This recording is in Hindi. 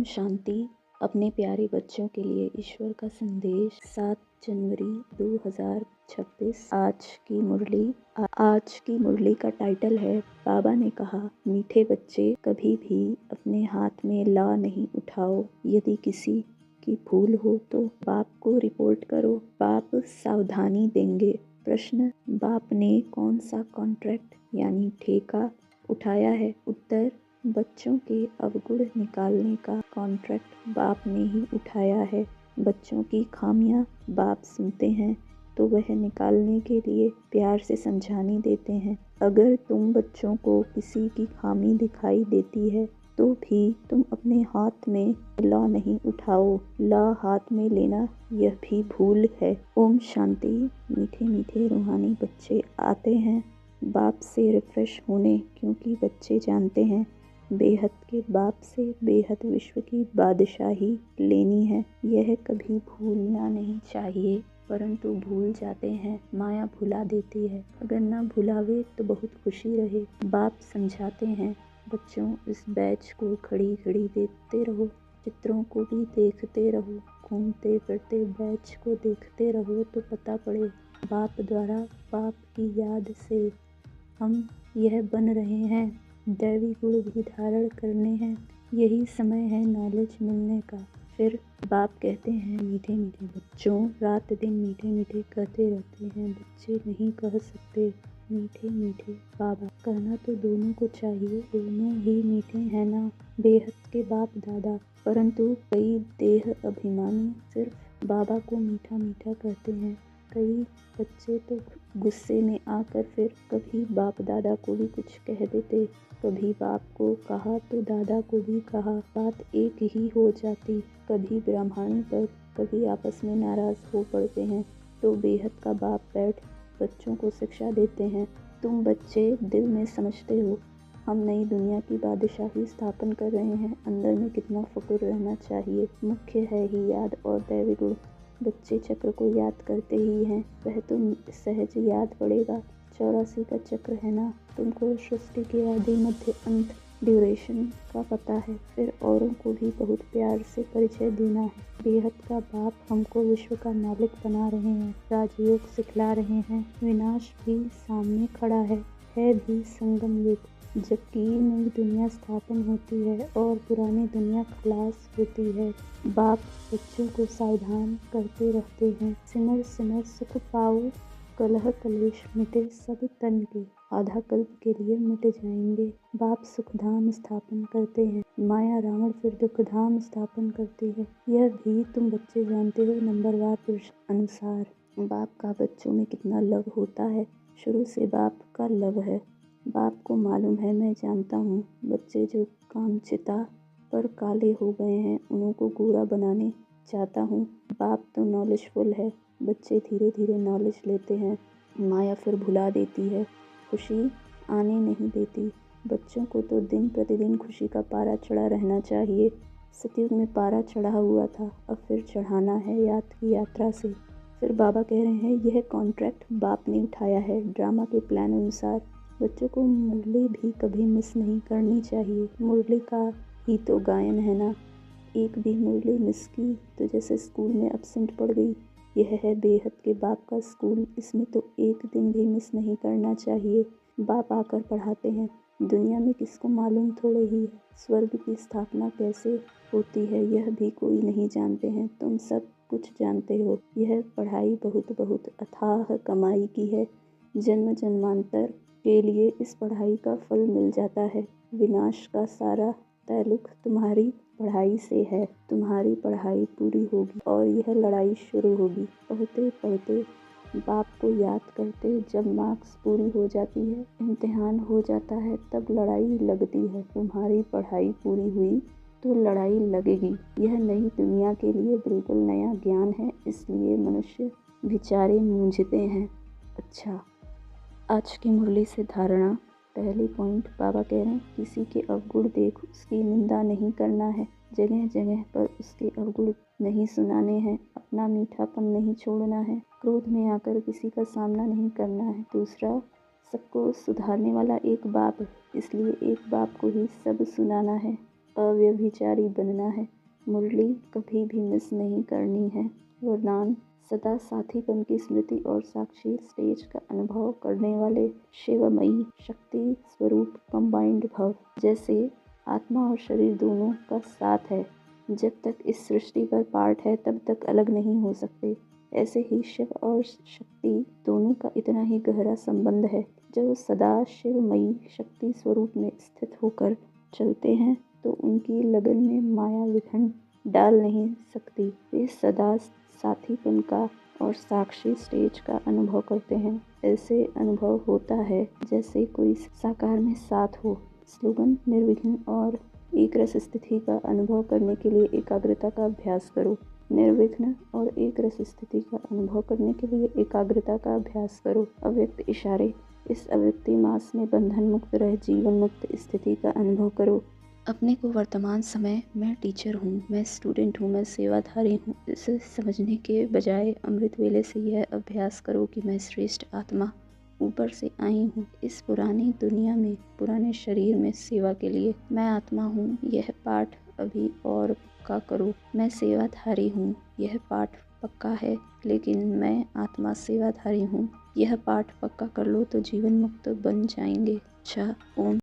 शांति। अपने प्यारे बच्चों के लिए ईश्वर का संदेश 7 जनवरी 2026। आज की मुरली का टाइटल है बाबा ने कहा, मीठे बच्चे कभी भी अपने हाथ में ला नहीं उठाओ। यदि किसी की भूल हो तो बाप को रिपोर्ट करो, बाप सावधानी देंगे। प्रश्न, बाप ने कौन सा कॉन्ट्रैक्ट यानी ठेका उठाया है? उत्तर, बच्चों के अवगुण निकालने का कॉन्ट्रैक्ट बाप ने ही उठाया है। बच्चों की खामियां बाप सुनते हैं तो वह निकालने के लिए प्यार से समझाने देते हैं। अगर तुम बच्चों को किसी की खामी दिखाई देती है तो भी तुम अपने हाथ में ला नहीं उठाओ। ला हाथ में लेना यह भी भूल है। ओम शांति। मीठे मीठे रूहानी बच्चे आते हैं बाप से रिफ्रेश होने, क्योंकि बच्चे जानते हैं बेहद के बाप से बेहद विश्व की बादशाही लेनी है। यह कभी भूलना नहीं चाहिए, परंतु भूल जाते हैं। माया भुला देती है, अगर ना भुलावे तो बहुत खुशी रहे। बाप समझाते हैं, बच्चों इस बैच को घड़ी घड़ी देखते रहो, चित्रों को भी देखते रहो, घूमते फिरते बैच को देखते रहो तो पता पड़े बाप द्वारा बाप की याद से हम यह बन रहे हैं। दैवी गुण भी धारण करने हैं। यही समय है नॉलेज मिलने का। फिर बाप कहते हैं, मीठे मीठे बच्चों, रात दिन मीठे मीठे कहते रहते हैं, बच्चे नहीं कह सकते मीठे मीठे बाबा। कहना तो दोनों को चाहिए, दोनों ही मीठे हैं ना, बेहद के बाप दादा। परंतु कई देह अभिमानी सिर्फ बाबा को मीठा मीठा कहते हैं। कई बच्चे तो गुस्से में आकर फिर कभी बाप दादा को भी कुछ कह देते, कभी बाप को कहा तो दादा को भी कहा, बात एक ही हो जाती। कभी ब्राह्मणी पर कभी आपस में नाराज हो पड़ते हैं तो बेहद का बाप बैठ बच्चों को शिक्षा देते हैं। तुम बच्चे दिल में समझते हो हम नई दुनिया की बादशाही स्थापन कर रहे हैं। अंदर में कितना फक्र रहना चाहिए। मुख्य है ही याद और दैवी गुण। बच्चे चक्र को याद करते ही हैं, वह तो सहज याद पड़ेगा। 84 का चक्र है ना, तुमको सृष्टि के आदि मध्य अंत ड्यूरेशन का पता है। फिर औरों को भी बहुत प्यार से परिचय देना है। बेहद का बाप हमको विश्व का मालिक बना रहे हैं, राजयोग सिखला रहे हैं। विनाश भी सामने खड़ा है भी संगम युग। जबकि नई दुनिया स्थापन होती है और पुरानी दुनिया खलास होती है। बाप बच्चों को सावधान करते रहते हैं, सिमर सिमर सुख पाओ, कलह कलेश मिटे सब तन के, आधा कल्प के लिए मिट जाएंगे। बाप सुखधाम स्थापन करते हैं, माया रावण फिर दुखधाम स्थापन करती है। यह भी तुम बच्चे जानते हो नंबरवार पुरुष अनुसार। बाप का बच्चों में कितना लव होता है, शुरू से बाप का लव है। बाप को मालूम है, मैं जानता हूँ। बच्चे जो कामचिता पर काले हो गए हैं उन्हों को गोरा बनाने चाहता हूँ। बाप तो नॉलेजफुल है, बच्चे धीरे धीरे नॉलेज लेते हैं। माया फिर भुला देती है, खुशी आने नहीं देती। बच्चों को तो दिन प्रतिदिन खुशी का पारा चढ़ा रहना चाहिए। सतयुग में पारा चढ़ा हुआ था, अब फिर चढ़ाना है याद की यात्रा से। फिर बाबा कह रहे हैं, यह कॉन्ट्रैक्ट बाप ने उठाया है ड्रामा के प्लान अनुसार। बच्चों को मुरली भी कभी मिस नहीं करनी चाहिए। मुरली का ही तो गायन है ना। एक भी मुरली मिस की तो जैसे स्कूल में एब्सेंट पड़ गई। यह है बेहद के बाप का स्कूल, इसमें तो एक दिन भी मिस नहीं करना चाहिए। बाप आकर पढ़ाते हैं। दुनिया में किसको मालूम थोड़े ही है स्वर्ग की स्थापना कैसे होती है, यह भी कोई नहीं जानते हैं। तुम सब कुछ जानते हो। यह पढ़ाई बहुत बहुत अथाह कमाई की है। जन्म जन्मांतर के लिए इस पढ़ाई का फल मिल जाता है। विनाश का सारा ताल्लुक तुम्हारी पढ़ाई से है। तुम्हारी पढ़ाई पूरी होगी और यह लड़ाई शुरू होगी। पढ़ते पढ़ते बाप को याद करते, जब मार्क्स पूरी हो जाती है, इम्तिहान हो जाता है, तब लड़ाई लगती है। तुम्हारी पढ़ाई पूरी हुई तो लड़ाई लगेगी। यह नई दुनिया के लिए बिल्कुल नया ज्ञान है, इसलिए मनुष्य बेचारे मूंझते हैं। अच्छा, आज की मुरली से धारणा। पहली पॉइंट, बाबा कह रहे हैं, किसी के अवगुण देख उसकी निंदा नहीं करना है। जगह जगह पर उसके अवगुण नहीं सुनाने हैं। अपना मीठापन नहीं छोड़ना है। क्रोध में आकर किसी का सामना नहीं करना है। दूसरा, सबको सुधारने वाला एक बाप है, इसलिए एक बाप को ही सब सुनाना है। अव्यभिचारी बनना है। मुरली कभी भी मिस नहीं करनी है। वरदान सदा साथीपन की स्मृति और साक्षी स्टेज का अनुभव करने वाले शिवमयी शक्ति स्वरूप कंबाइंड भव। जैसे आत्मा और शरीर दोनों का साथ है, जब तक इस सृष्टि पर पार्ट है तब तक अलग नहीं हो सकते। ऐसे ही शिव और शक्ति दोनों का इतना ही गहरा संबंध है। जब वो सदा शिवमयी शक्ति स्वरूप में स्थित होकर चलते हैं तो उनकी लगन में माया विघन डाल नहीं सकती। वे सदा साथीपन का और साक्षी स्टेज का अनुभव करते हैं। ऐसे अनुभव होता है जैसे कोई साकार में साथ हो। स्लोगन निर्विघ्न और एक रस स्थिति का अनुभव करने के लिए एकाग्रता का अभ्यास करो। निर्विघ्न और एक रस स्थिति का अनुभव करने के लिए एकाग्रता का अभ्यास करो। अव्यक्त इशारे। इस अव्यक्ति मास में बंधन मुक्त रह जीवन मुक्त स्थिति का अनुभव करो। अपने को वर्तमान समय मैं टीचर हूँ, मैं स्टूडेंट हूँ, मैं सेवाधारी हूँ, इसे समझने के बजाय अमृत वेले से यह अभ्यास करो कि मैं श्रेष्ठ आत्मा ऊपर से आई हूँ इस पुरानी दुनिया में, पुराने शरीर में सेवा के लिए। मैं आत्मा हूँ, यह पाठ अभी और पक्का करो। मैं सेवाधारी हूँ, यह पाठ पक्का है, लेकिन मैं आत्मा सेवाधारी हूँ, यह पाठ पक्का कर लो तो जीवन मुक्त बन जाएंगे। अच्छा, ओम।